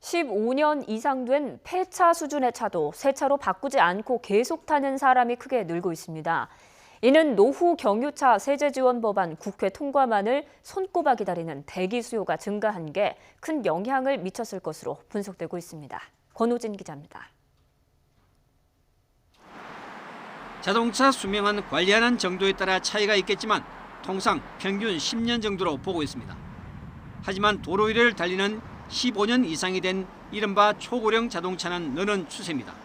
15년 이상 된 폐차 수준의 차도 새 차로 바꾸지 않고 계속 타는 사람이 크게 늘고 있습니다. 이는 노후 경유차 세제 지원 법안 국회 통과만을 손꼽아 기다리는 대기 수요가 증가한 게 큰 영향을 미쳤을 것으로 분석되고 있습니다. 권호진 기자입니다. 자동차 수명은 관리하는 정도에 따라 차이가 있겠지만 통상 평균 10년 정도로 보고 있습니다. 하지만 도로 위를 달리는 15년 이상이 된 이른바 초고령 자동차는 느는 추세입니다.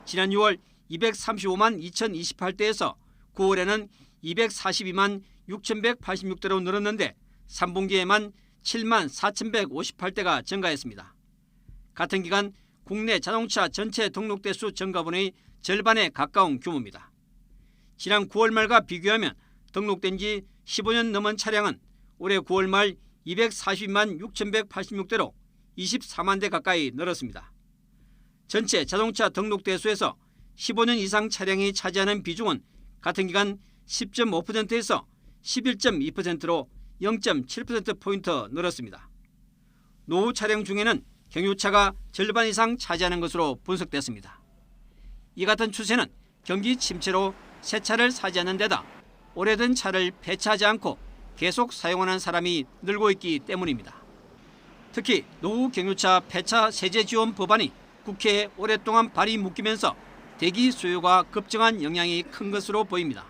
지난 6월 235만 2028대에서 9월에는 242만 6186대로 늘었는데 3분기에만 7만 4158대가 증가했습니다. 같은 기간 국내 자동차 전체 등록대 수 증가분의 절반에 가까운 규모입니다. 지난 9월 말과 비교하면 등록된 지 15년 넘은 차량은 올해 9월 말 242만 6186대로 24만 대 가까이 늘었습니다. 전체 자동차 등록대 수에서 15년 이상 차량이 차지하는 비중은 같은 기간 10.5%에서 11.2%로 0.7%포인트 늘었습니다. 노후 차량 중에는 경유차가 절반 이상 차지하는 것으로 분석됐습니다. 이 같은 추세는 경기 침체로 새 차를 사지 않는 데다 오래된 차를 폐차하지 않고 계속 사용하는 사람이 늘고 있기 때문입니다. 특히 노후 경유차 폐차 세제 지원 법안이 국회에 오랫동안 발이 묶이면서 대기 수요가 급증한 영향이 큰 것으로 보입니다.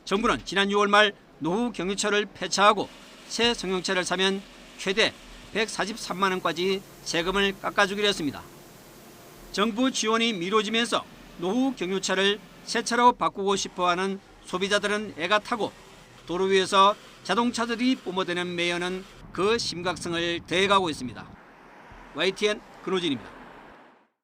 정부는 지난 6월 말 노후 경유차를 폐차하고 새 승용차를 사면 최대 143만 원까지 세금을 깎아주기로 했습니다. 정부 지원이 미뤄지면서 노후 경유차를 새 차로 바꾸고 싶어하는 소비자들은 애가 타고 도로 위에서 자동차들이 뿜어대는 매연은 그 심각성을 더해가고 있습니다. YTN 근호진입니다.